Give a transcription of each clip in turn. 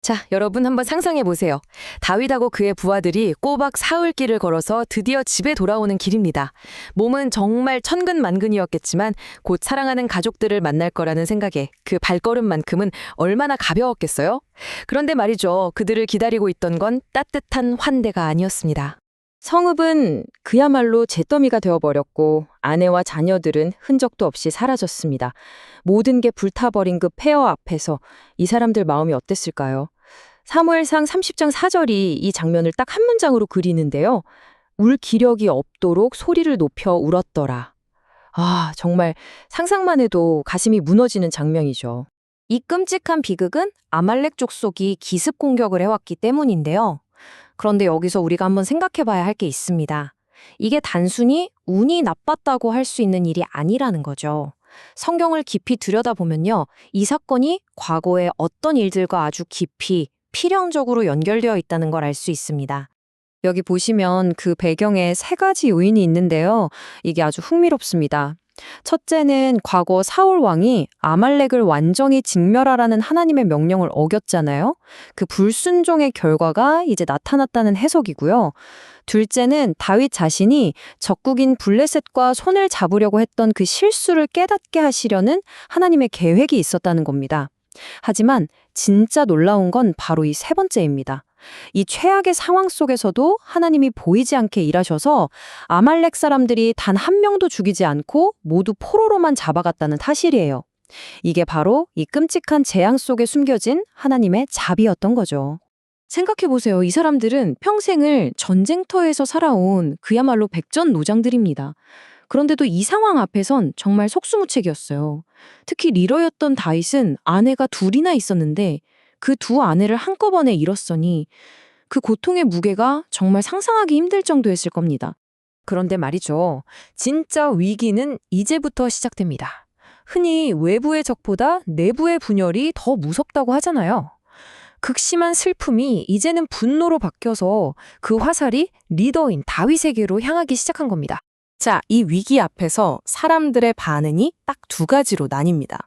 자, 여러분 한번 상상해 보세요. 다윗하고 그의 부하들이 꼬박 사흘길을 걸어서 드디어 집에 돌아오는 길입니다. 몸은 정말 천근만근이었겠지만 곧 사랑하는 가족들을 만날 거라는 생각에 그 발걸음만큼은 얼마나 가벼웠겠어요? 그런데 말이죠. 그들을 기다리고 있던 건 따뜻한 환대가 아니었습니다. 성읍은 그야말로 잿더미가 되어버렸고 아내와 자녀들은 흔적도 없이 사라졌습니다. 모든 게 불타버린 그 폐허 앞에서 이 사람들 마음이 어땠을까요? 사무엘상 30장 4절이 이 장면을 딱 한 문장으로 그리는데요. 울 기력이 없도록 소리를 높여 울었더라. 아, 정말 상상만 해도 가슴이 무너지는 장면이죠. 이 끔찍한 비극은 아말렉 족속이 기습 공격을 해왔기 때문인데요. 그런데 여기서 우리가 한번 생각해 봐야 할 게 있습니다. 이게 단순히 운이 나빴다고 할 수 있는 일이 아니라는 거죠. 성경을 깊이 들여다보면요. 이 사건이 과거의 어떤 일들과 아주 깊이 필연적으로 연결되어 있다는 걸 알 수 있습니다. 여기 보시면 그 배경에 세 가지 요인이 있는데요. 이게 아주 흥미롭습니다. 첫째는 과거 사울 왕이 아말렉을 완전히 직멸하라는 하나님의 명령을 어겼잖아요. 그 불순종의 결과가 이제 나타났다는 해석이고요. 둘째는 다윗 자신이 적국인 블레셋과 손을 잡으려고 했던 그 실수를 깨닫게 하시려는 하나님의 계획이 있었다는 겁니다. 하지만 진짜 놀라운 건 바로 이 세 번째입니다. 이 최악의 상황 속에서도 하나님이 보이지 않게 일하셔서 아말렉 사람들이 단 한 명도 죽이지 않고 모두 포로로만 잡아갔다는 사실이에요. 이게 바로 이 끔찍한 재앙 속에 숨겨진 하나님의 자비였던 거죠. 생각해보세요. 이 사람들은 평생을 전쟁터에서 살아온 그야말로 백전노장들입니다. 그런데도 이 상황 앞에선 정말 속수무책이었어요. 특히 리더였던 다윗은 아내가 둘이나 있었는데 그 두 아내를 한꺼번에 잃었으니 그 고통의 무게가 정말 상상하기 힘들 정도였을 겁니다. 그런데 말이죠. 진짜 위기는 이제부터 시작됩니다. 흔히 외부의 적보다 내부의 분열이 더 무섭다고 하잖아요. 극심한 슬픔이 이제는 분노로 바뀌어서 그 화살이 리더인 다윗에게로 향하기 시작한 겁니다. 자, 이 위기 앞에서 사람들의 반응이 딱 두 가지로 나뉩니다.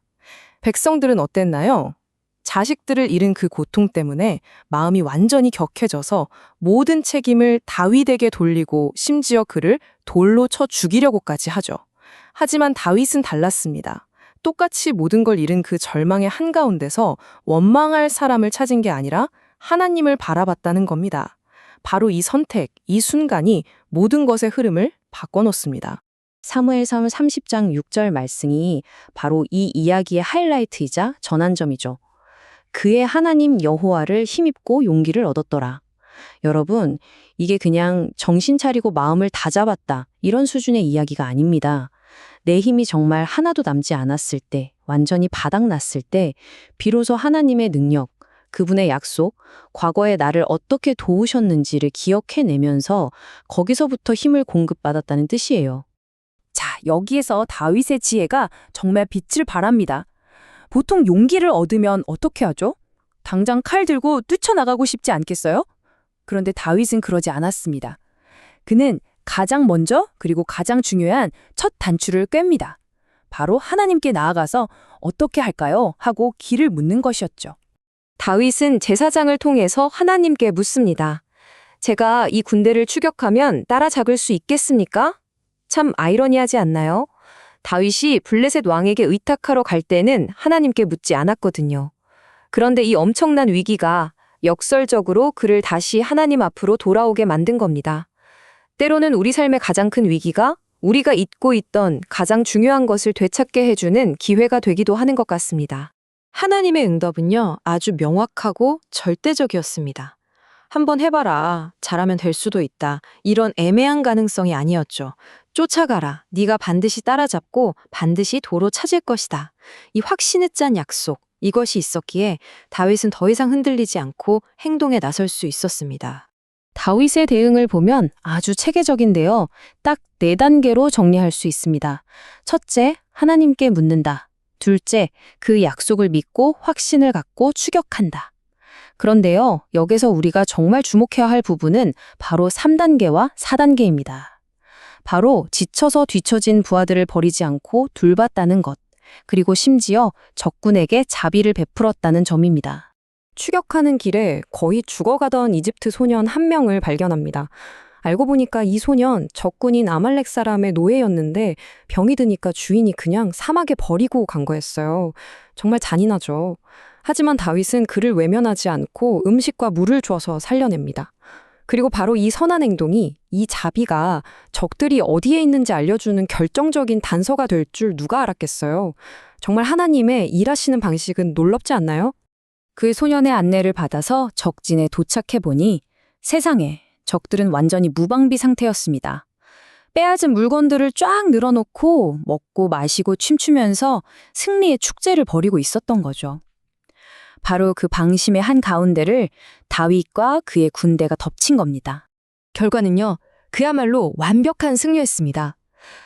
백성들은 어땠나요? 자식들을 잃은 그 고통 때문에 마음이 완전히 격해져서 모든 책임을 다윗에게 돌리고 심지어 그를 돌로 쳐 죽이려고까지 하죠. 하지만 다윗은 달랐습니다. 똑같이 모든 걸 잃은 그 절망의 한가운데서 원망할 사람을 찾은 게 아니라 하나님을 바라봤다는 겁니다. 바로 이 선택, 이 순간이 모든 것의 흐름을 바꿔놓습니다. 사무엘상 30장 6절 말씀이 바로 이 이야기의 하이라이트이자 전환점이죠. 그의 하나님 여호와를 힘입고 용기를 얻었더라. 여러분, 이게 그냥 정신 차리고 마음을 다잡았다 이런 수준의 이야기가 아닙니다. 내 힘이 정말 하나도 남지 않았을 때, 완전히 바닥났을 때 비로소 하나님의 능력, 그분의 약속, 과거에 나를 어떻게 도우셨는지를 기억해내면서 거기서부터 힘을 공급받았다는 뜻이에요. 자, 여기에서 다윗의 지혜가 정말 빛을 발합니다. 보통 용기를 얻으면 어떻게 하죠? 당장 칼 들고 뛰쳐나가고 싶지 않겠어요? 그런데 다윗은 그러지 않았습니다. 그는 가장 먼저 그리고 가장 중요한 첫 단추를 꿰입니다. 바로 하나님께 나아가서 어떻게 할까요? 하고 길을 묻는 것이었죠. 다윗은 제사장을 통해서 하나님께 묻습니다. 제가 이 군대를 추격하면 따라잡을 수 있겠습니까? 참 아이러니하지 않나요? 다윗이 블레셋 왕에게 의탁하러 갈 때는 하나님께 묻지 않았거든요. 그런데 이 엄청난 위기가 역설적으로 그를 다시 하나님 앞으로 돌아오게 만든 겁니다. 때로는 우리 삶의 가장 큰 위기가 우리가 잊고 있던 가장 중요한 것을 되찾게 해주는 기회가 되기도 하는 것 같습니다. 하나님의 응답은요, 아주 명확하고 절대적이었습니다. 한번 해봐라, 잘하면 될 수도 있다, 이런 애매한 가능성이 아니었죠. 쫓아가라, 네가 반드시 따라잡고 반드시 도로 찾을 것이다. 이 확신에 짠 약속, 이것이 있었기에 다윗은 더 이상 흔들리지 않고 행동에 나설 수 있었습니다. 다윗의 대응을 보면 아주 체계적인데요. 딱 4단계로 정리할 수 있습니다. 첫째, 하나님께 묻는다. 둘째, 그 약속을 믿고 확신을 갖고 추격한다. 그런데요, 여기서 우리가 정말 주목해야 할 부분은 바로 3단계와 4단계입니다. 바로 지쳐서 뒤처진 부하들을 버리지 않고 둘봤다는 것, 그리고 심지어 적군에게 자비를 베풀었다는 점입니다. 추격하는 길에 거의 죽어가던 이집트 소년 한 명을 발견합니다. 알고 보니까 이 소년 적군인 아말렉 사람의 노예였는데 병이 드니까 주인이 그냥 사막에 버리고 간 거였어요. 정말 잔인하죠. 하지만 다윗은 그를 외면하지 않고 음식과 물을 줘서 살려냅니다. 그리고 바로 이 선한 행동이, 이 자비가 적들이 어디에 있는지 알려주는 결정적인 단서가 될 줄 누가 알았겠어요. 정말 하나님의 일하시는 방식은 놀랍지 않나요? 그 소년의 안내를 받아서 적진에 도착해보니 세상에 적들은 완전히 무방비 상태였습니다. 빼앗은 물건들을 쫙 늘어놓고 먹고 마시고 춤추면서 승리의 축제를 벌이고 있었던 거죠. 바로 그 방심의 한가운데를 다윗과 그의 군대가 덮친 겁니다. 결과는요, 그야말로 완벽한 승리였습니다.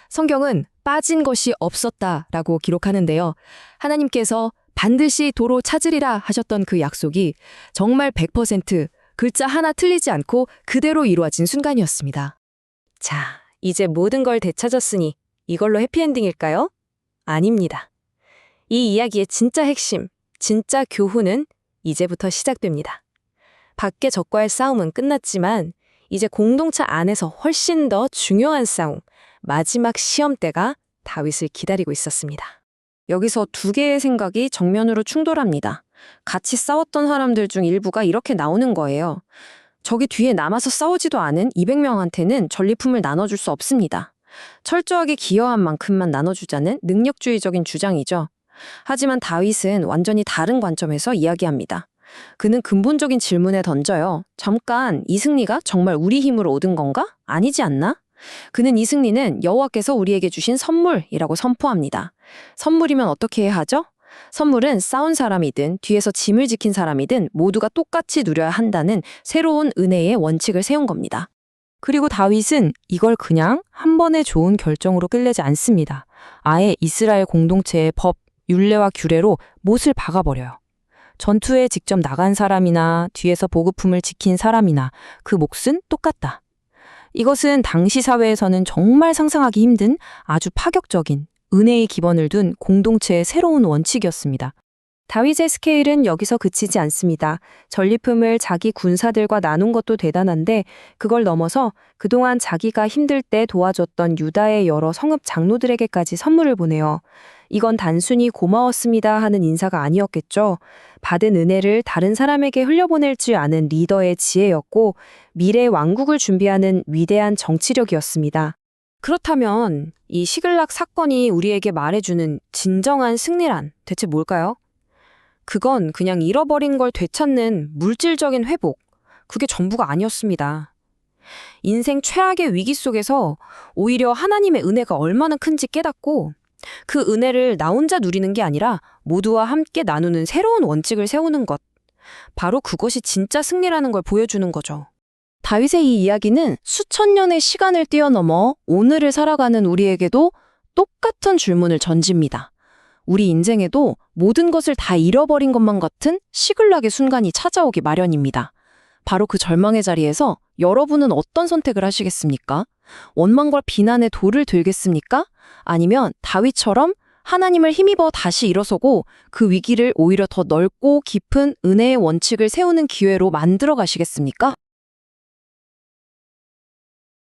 성경은 빠진 것이 없었다라고 기록하는데요. 하나님께서 반드시 도로 찾으리라 하셨던 그 약속이 정말 100% 글자 하나 틀리지 않고 그대로 이루어진 순간이었습니다. 자, 이제 모든 걸 되찾았으니 이걸로 해피엔딩일까요? 아닙니다. 이 이야기의 진짜 핵심, 진짜 교훈은 이제부터 시작됩니다. 밖의 적과의 싸움은 끝났지만 이제 공동체 안에서 훨씬 더 중요한 싸움, 마지막 시험대가 다윗을 기다리고 있었습니다. 여기서 두 개의 생각이 정면으로 충돌합니다. 같이 싸웠던 사람들 중 일부가 이렇게 나오는 거예요. 저기 뒤에 남아서 싸우지도 않은 200명한테는 전리품을 나눠줄 수 없습니다. 철저하게 기여한 만큼만 나눠주자는 능력주의적인 주장이죠. 하지만 다윗은 완전히 다른 관점에서 이야기합니다. 그는 근본적인 질문에 던져요. 잠깐, 이 승리가 정말 우리 힘으로 얻은 건가? 아니지 않나? 그는 이 승리는 여호와께서 우리에게 주신 선물이라고 선포합니다. 선물이면 어떻게 해야 하죠? 선물은 싸운 사람이든 뒤에서 짐을 지킨 사람이든 모두가 똑같이 누려야 한다는 새로운 은혜의 원칙을 세운 겁니다. 그리고 다윗은 이걸 그냥 한 번의 좋은 결정으로 끝내지 않습니다. 아예 이스라엘 공동체의 법, 율례와 규례로 못을 박아버려요. 전투에 직접 나간 사람이나 뒤에서 보급품을 지킨 사람이나 그 몫은 똑같다. 이것은 당시 사회에서는 정말 상상하기 힘든 아주 파격적인 은혜의 기본을 둔 공동체의 새로운 원칙이었습니다. 다윗의 스케일은 여기서 그치지 않습니다. 전리품을 자기 군사들과 나눈 것도 대단한데 그걸 넘어서 그동안 자기가 힘들 때 도와줬던 유다의 여러 성읍 장로들에게까지 선물을 보내요. 이건 단순히 고마웠습니다 하는 인사가 아니었겠죠. 받은 은혜를 다른 사람에게 흘려보낼 줄 아는 리더의 지혜였고 미래의 왕국을 준비하는 위대한 정치력이었습니다. 그렇다면 이 시글락 사건이 우리에게 말해주는 진정한 승리란 대체 뭘까요? 그건 그냥 잃어버린 걸 되찾는 물질적인 회복, 그게 전부가 아니었습니다. 인생 최악의 위기 속에서 오히려 하나님의 은혜가 얼마나 큰지 깨닫고 그 은혜를 나 혼자 누리는 게 아니라 모두와 함께 나누는 새로운 원칙을 세우는 것. 바로 그것이 진짜 승리라는 걸 보여주는 거죠. 다윗의 이 이야기는 수천 년의 시간을 뛰어넘어 오늘을 살아가는 우리에게도 똑같은 질문을 던집니다. 우리 인생에도 모든 것을 다 잃어버린 것만 같은 시글락의 순간이 찾아오기 마련입니다. 바로 그 절망의 자리에서 여러분은 어떤 선택을 하시겠습니까? 원망과 비난의 돌을 들겠습니까? 아니면 다윗처럼 하나님을 힘입어 다시 일어서고 그 위기를 오히려 더 넓고 깊은 은혜의 원칙을 세우는 기회로 만들어 가시겠습니까?